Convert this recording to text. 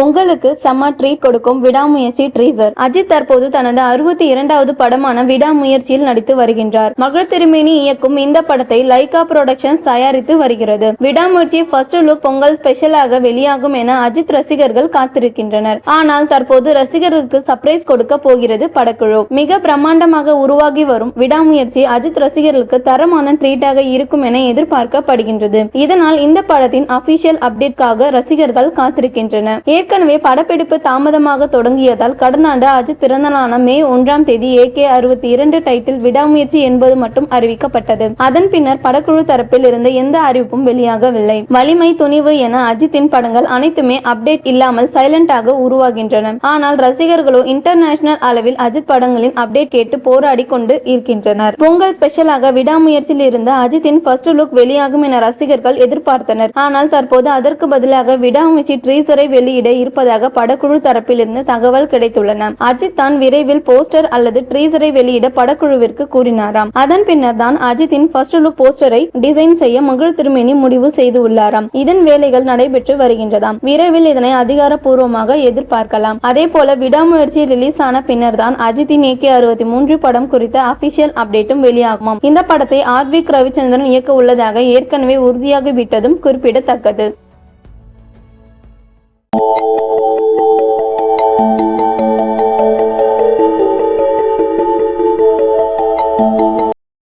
உங்களுக்கு செம்ம ட்ரீட் கொடுக்கும் விடாமுயற்சி ட்ரீசர். அஜித் தற்போது தனது 62வது படமான விடாமுயற்சியில் நடித்து வருகின்றார். மகள் திருமேனி இயக்கும் இந்த படத்தை லைகா புரொடக்ஷன்ஸ் தயாரித்து வருகிறது. விடாமுயற்சி ஃபர்ஸ்ட் லுக் பொங்கல் ஸ்பெஷலாக வெளியாகும் என அஜித் ரசிகர்கள் காத்திருக்கின்றனர். ஆனால் தற்போது ரசிகர்களுக்கு சர்ப்ரைஸ் கொடுக்க போகிறது படக்குழு. மிக பிரம்மாண்டமாக உருவாகி வரும் விடாமுயற்சி அஜித் ரசிகர்களுக்கு தரமான ட்ரீட்டாக இருக்கும் என எதிர்பார்க்கப்படுகின்றது. இதனால் இந்த படத்தின் அபிஷியல் அப்டேட்காக ரசிகர்கள் காத்திருக்கின்றனர். ஏற்கனவே படப்பிடிப்பு தாமதமாக தொடங்கியதால் கடந்த ஆண்டு அஜித் பிறந்தநாளான மே 1ஆம் தேதி AK62 டைட்டில் விடாமுயற்சி என்பது மட்டும் அறிவிக்கப்பட்டது. அதன் பின்னர் படக்குழு தரப்பில் இருந்து எந்த அறிவிப்பும் வெளியாகவில்லை. வலிமை, துணிவு என அஜித்தின் படங்கள் அனைத்துமே அப்டேட் இல்லாமல் சைலண்டாக உருவாகின்றன. ஆனால் ரசிகர்களோ இன்டர்நேஷனல் அளவில் அஜித் படங்களின் அப்டேட் கேட்டு போராடி கொண்டு இருக்கின்றனர். பொங்கல் ஸ்பெஷலாக விடாமுயற்சியில் இருந்து அஜித்தின் ஃபர்ஸ்ட் லுக் வெளியாகும் என ரசிகர்கள் எதிர்பார்த்தனர். ஆனால் தற்போது அதற்கு பதிலாக விடாமுயற்சி ட்ரீசரை வெளியிட இருப்பதாக படக்குழு தரப்பிலிருந்து தகவல் கிடைத்துள்ளன. அஜித் தான் விரைவில் போஸ்டர் அல்லது ட்ரீசரை வெளியிட படக்குழுவிற்கு கூறினாராம். அதன் பின்னர் தான் அஜித்தின் ஃபர்ஸ்ட் லுக் போஸ்டரை டிசைன் செய்ய மகள் திருமேனி முடிவு செய்து உள்ளாராம். இதன் வேலைகள் நடைபெற்று வருகின்றதாம். விரைவில் இதனை அதிகாரப்பூர்வமாக எதிர்பார்க்கலாம். அதே போல விடாமுயற்சி ரிலீஸ் ஆன பின்னர் தான் அஜித்தின் AK63 படம் குறித்த அபிஷியல் அப்டேட்டும் வெளியாகுமாம். இந்த படத்தை ஆத்விக் ரவிச்சந்திரன் இயக்க உள்ளதாக ஏற்கனவே உறுதியாகி விட்டதும் குறிப்பிடத்தக்கது.